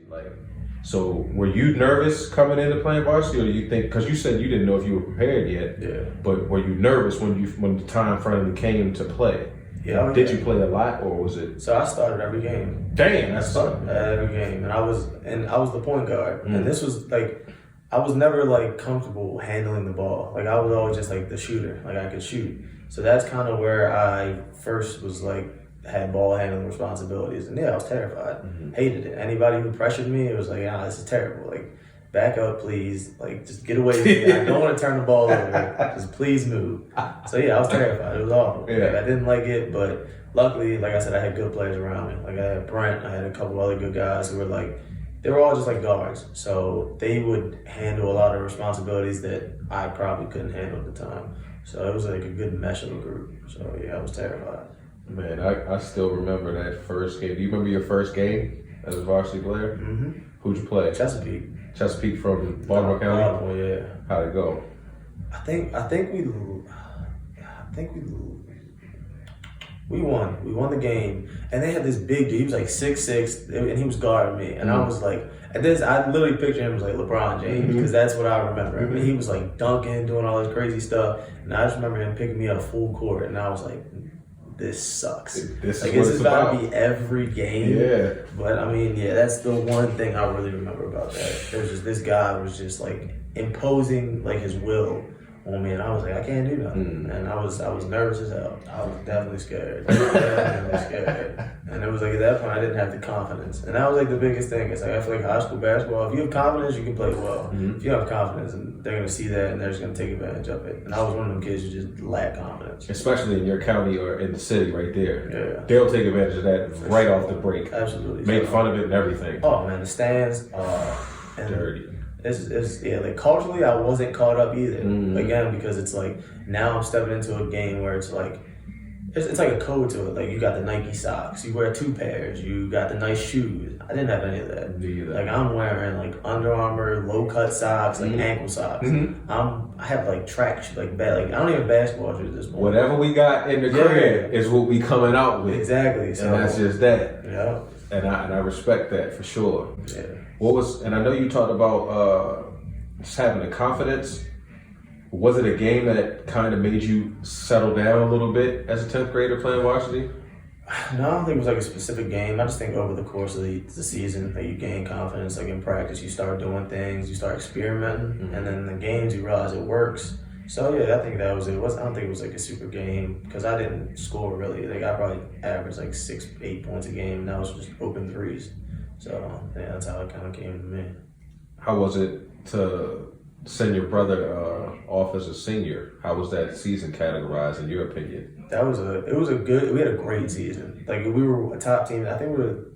Like, so were you nervous coming into playing varsity, or do you think, because you said you didn't know if you were prepared yet? Yeah. But were you nervous when the time finally came to play? Yeah. Did you play a lot, or was it? So I started every game. Damn, that's something. Every game, and I was the point guard, and this was like, I was never like comfortable handling the ball. Like I was always just like the shooter, like I could shoot. So that's kind of where I first was like, had ball handling responsibilities, and yeah, I was terrified. Hated it. Anybody who pressured me, it was like, this is terrible. Like, back up, please. Like, just get away from me. I don't want to turn the ball over. Just please move. So yeah, I was terrified. It was awful. Yeah. Like, I didn't like it, but luckily, like I said, I had good players around me. Like I had Brent, I had a couple other good guys who were like, they were all just like guards. So they would handle a lot of responsibilities that I probably couldn't handle at the time. So it was like a good mesh of a group. So yeah, I was terrified. Man, I still remember that first game. Do you remember your first game as a varsity player? Mm-hmm. Who'd you play? Chesapeake from Baltimore County? Baltimore, yeah. How'd it go? I think we won. We won the game, and they had this big dude. He was like 6'6", and he was guarding me, and I was like, at this, I literally picture him as like LeBron James because that's what I remember. I mean, he was like dunking, doing all this crazy stuff, and I just remember him picking me up full court, and I was like, this sucks. This like, is what it's it's about about. to be every game. Yeah. But I mean, yeah, that's the one thing I really remember about that. It was just, this guy was just like imposing like his will on me, and I was like, I can't do nothing. And I was nervous as hell. I was definitely scared. And it was like, at that point, I didn't have the confidence. And that was like the biggest thing. It's like, I feel like high school basketball, if you have confidence, you can play well. If you have confidence, and they're gonna see that, and they're just gonna take advantage of it. And I was one of them kids who just lacked confidence. Especially in your county or in the city right there. Yeah. They'll take advantage of that right off the break. Absolutely. Make fun of it and everything. Oh man, the stands and Dirty. It's yeah, like culturally I wasn't caught up either. Again, because it's like, now I'm stepping into a game where it's like, it's like a code to it. Like, you got the Nike socks, you wear 2 pairs, you got the nice shoes. I didn't have any of that. Neither. Like, I'm wearing like Under Armour low cut socks, like ankle socks. I have like track shoes, like I don't even have basketball shoes at this point. Whatever we got in the crib is what we coming out with. Exactly. So, and that's just that. Yeah. And I respect that for sure. Yeah. And I know you talked about just having the confidence. Was it a game that kind of made you settle down a little bit as a 10th grader playing varsity? No, I don't think it was like a specific game. I just think over the course of the season, like, you gain confidence. Like in practice, you start doing things, you start experimenting, and then in the games, you realize it works. So yeah, I think that was it. I don't think it was like a super game because I didn't score really. Like, I probably averaged like 6-8 points a game, and that was just open threes. So yeah, that's how it kind of came to me. How was it to send your brother off as a senior? How was that season categorized in your opinion? We had a great season. Like, we were a top team. I think we were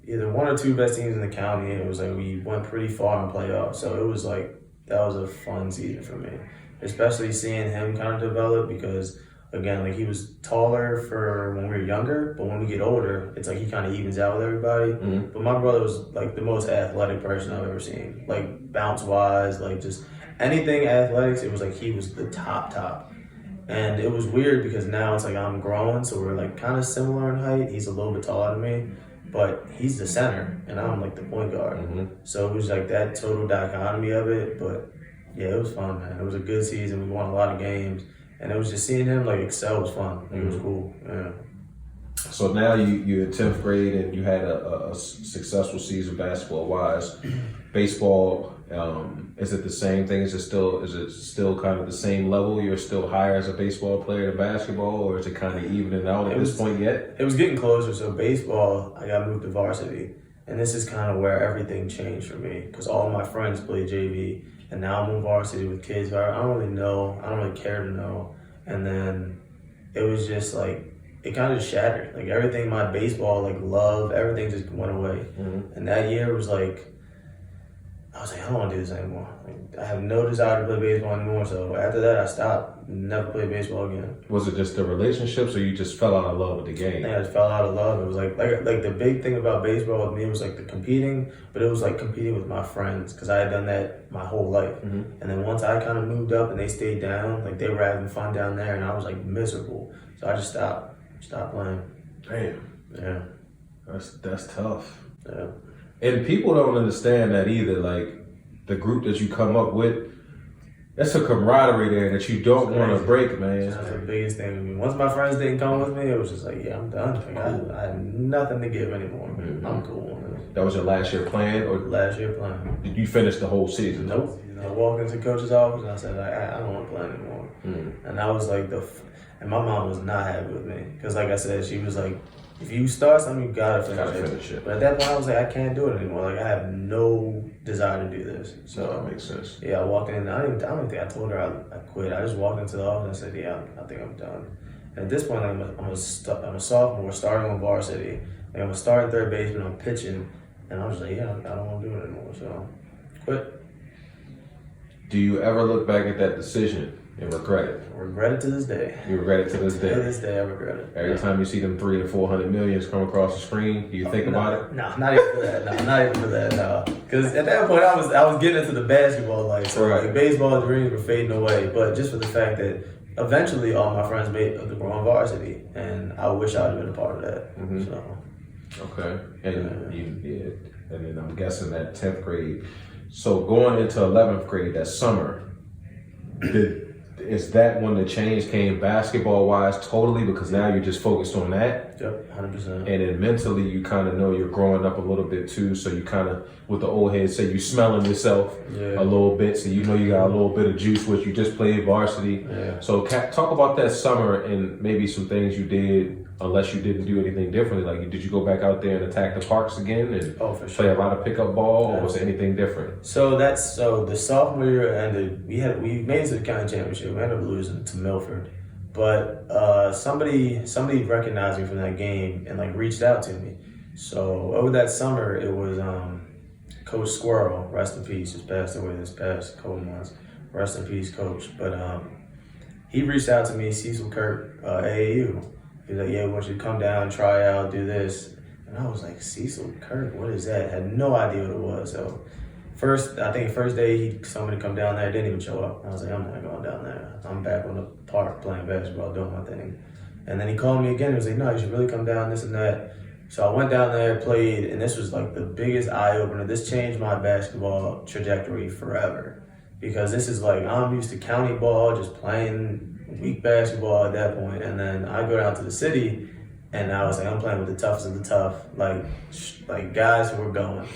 either one or two best teams in the county, and it was like we went pretty far in playoffs. So it was like, that was a fun season for me, especially seeing him kind of develop because, again, like, he was taller for when we were younger, but when we get older, it's like he kind of evens out with everybody. But my brother was like the most athletic person I've ever seen. Like, bounce wise, like just anything athletics, it was like he was the top. And it was weird because now it's like I'm growing, so we're like kind of similar in height. He's a little bit taller than me, but he's the center and I'm like the point guard. So it was like that total dichotomy of it. But yeah, it was fun, man. It was a good season. We won a lot of games. And it was just seeing him like excel was fun. Like, it was cool. Yeah. So now you're in 10th grade and you had a successful season basketball wise. Baseball, is it the same thing? Is it still kind of the same level? You're still higher as a baseball player than basketball, or is it kind of evening out at this point yet? It was getting closer. So baseball, I got moved to varsity, and this is kind of where everything changed for me because all my friends played JV. And now I'm on varsity with kids who I don't really know. I don't really care to know. And then it was just like, it kind of just shattered. Like, everything, my baseball, like, love, everything just went away. And that year was like, I was like, I don't want to do this anymore. Like, I have no desire to play baseball anymore. So after that, I stopped. Never played baseball again. Was it just the relationships, or you just fell out of love with the game? I just fell out of love. It was like the big thing about baseball with me was like the competing, but it was like competing with my friends because I had done that my whole life. And then once I kind of moved up and they stayed down, like, they were having fun down there, and I was like miserable. So I just stopped playing. Damn. Yeah. That's tough. Yeah. And people don't understand that either. Like the group that you come up with, that's a camaraderie there that you don't want to break, man. That's the biggest thing with me. Once my friends didn't come with me, it was just like, yeah, I'm done. Like, I had nothing to give anymore. I'm cool. That was your last year playing, or last year playing? Did you finish the whole season? Nope. I walked into the coach's office and I said, I don't want to play anymore. And that was like and my mom was not happy with me because, like I said, she was like, if you start something, you gotta finish it. But at that point, I was like, I can't do it anymore. Like, I have no desire to do this. So that makes sense. Yeah, I walked in. I don't think I told her I quit. I just walked into the office and said, yeah, I think I'm done. And at this point, I'm a sophomore starting on varsity. Like, I'm a starting third baseman. I'm pitching, and I was like, yeah, I don't want to do it anymore. So quit. Do you ever look back at that decision and regret it? I regret it to this day. You regret it to this day? To this day, I regret it. Every time you see them 300 to 400 millions come across the screen, do you think about it? No, not even for that. No, not even for that. No, because at that point I was getting into the basketball life. So like baseball dreams were fading away. But just for the fact that eventually all my friends made the on varsity, and I wish I'd have been a part of that. So. Okay, and you did, and then I'm guessing that 10th grade. So going into 11th grade that summer, is that when the change came basketball-wise totally? Because now you're just focused on that? Yep, 100%. And then mentally you kind of know you're growing up a little bit too, so you kind of, with the old head say, you smelling yourself a little bit, so you know you got a little bit of juice, which you just played varsity. Yeah. So talk about that summer and maybe some things you did, unless you didn't do anything differently. Like, did you go back out there and attack the parks again and for sure. play a lot of pickup ball, or was it anything different? So the sophomore year ended. We made it to the county championship. We ended up losing to Milford, but somebody recognized me from that game and like reached out to me. So over that summer, it was Coach Squirrel, rest in peace, just passed away this past couple months. Rest in peace, Coach. But he reached out to me, Cecil Kirk, AAU. He was like, yeah, we want you to come down, try out, do this. And I was like, Cecil Kirk, what is that? I had no idea what it was. So first day, somebody come down there, didn't even show up. I was like, I'm not going down there. I'm back on the park playing basketball, doing my thing. And then he called me again. He was like, no, you should really come down, this and that. So I went down there, played, and this was like the biggest eye-opener. This changed my basketball trajectory forever. Because this is like, I'm used to county ball, just playing weak basketball at that point, and then I go down to the city, and I was like, I'm playing with the toughest of the tough, like guys who were going,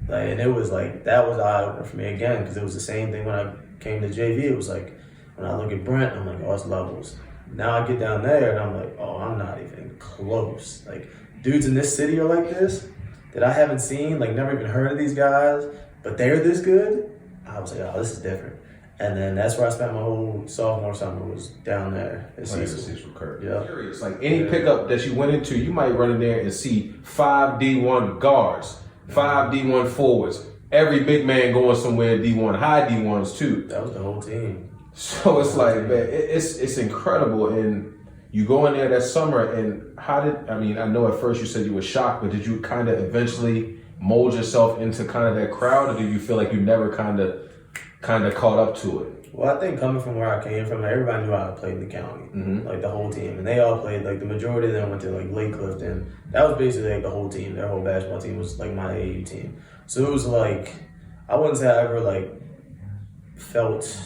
like, and it was like that was eye opener for me again, because it was the same thing when I came to JV. It was like when I look at Brent, I'm like, oh, it's levels. Now I get down there, and I'm like, oh, I'm not even close. Like dudes in this city are like this that I haven't seen, like never even heard of these guys, but they're this good. I was like, oh, this is different. And then that's where I spent my whole sophomore summer, was down there at Cecil Kirk. Yeah. Curious. Like any pickup that you went into, you might run in there and see 5 D1 guards, 5 D1 forwards, every big man going somewhere D1, high D1s too. That was the whole team. So it's like, man, it's incredible. And you go in there that summer, and I know at first you said you were shocked, but did you kind of eventually mold yourself into kind of that crowd, or do you feel like you never kind of caught up to it? Well, I think coming from where I came from, everybody knew I played in the county, like the whole team, and they all played. Like the majority of them went to like Lake Clifton. That was basically like the whole team. Their whole basketball team was like my AAU team. So it was like, I wouldn't say I ever like felt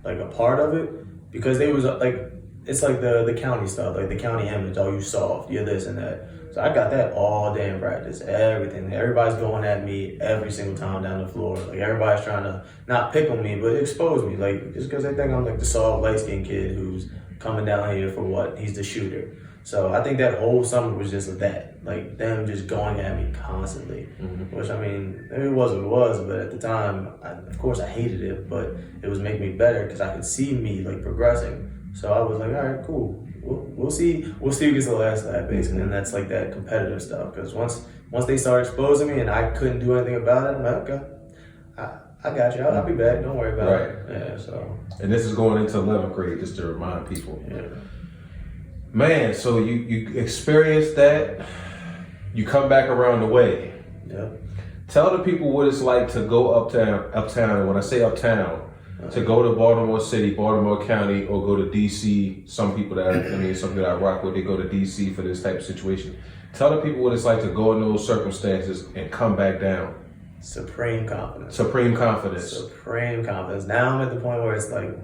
like a part of it, because they was like, it's like the county stuff, like the county image. Oh, you soft, you're this and that. So I got that all day in practice, everything. Everybody's going at me every single time down the floor. Like everybody's trying to not pick on me, but expose me. Like just because they think I'm like the soft, light-skinned kid who's coming down here for what? He's the shooter. So I think that whole summer was just that, like them just going at me constantly. Which I mean, it was what it was, but at the time, of course I hated it, but it was making me better because I could see me like progressing. So I was like, all right, cool. We'll see who gets the last laugh, basically, and that's like that competitive stuff. Because once they started exposing me and I couldn't do anything about it, I'm like, okay, I got you. I'll be back. Don't worry about it. Yeah. So. And this is going into 11th grade, just to remind people. Yeah. Man, so you experienced that. You come back around the way. Yeah. Tell the people what it's like to go uptown. And when I say uptown, to go to Baltimore City, Baltimore County, or go to DC. Some people that I rock with, they go to DC for this type of situation. Tell the people what it's like to go in those circumstances and come back down. Supreme confidence. Supreme confidence. Supreme confidence. Now I'm at the point where it's like,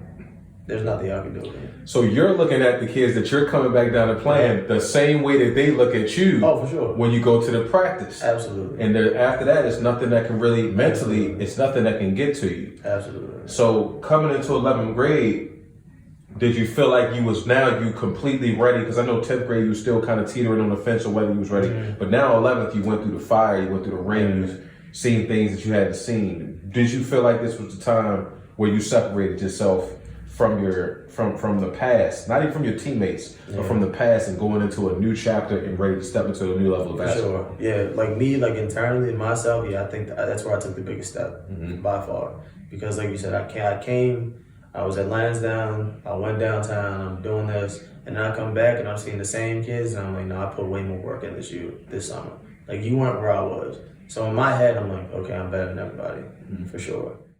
there's nothing I can do. So you're looking at the kids that you're coming back down and playing the same way that they look at you. Oh, for sure. When you go to the practice. Absolutely. And after that, it's nothing that can really, mentally, it's nothing that can get to you. Absolutely. So coming into 11th grade, did you feel like you completely ready? Because I know 10th grade, you were still kind of teetering on the fence of whether you was ready. Mm-hmm. But now 11th, you went through the fire, you went through the rain, you've seen things that you hadn't seen. Did you feel like this was the time where you separated yourself from the past, not even from your teammates, but from the past and going into a new chapter and ready to step into a new level of basketball? Sure. Yeah, like me, like internally, myself, I think that's where I took the biggest step by far. Because like you said, I was at Lansdowne, I went downtown, I'm doing this, and then I come back and I'm seeing the same kids, and I'm like, no, I put way more work in this summer. Like, you weren't where I was. So in my head, I'm like, okay, I'm better than everybody, for sure.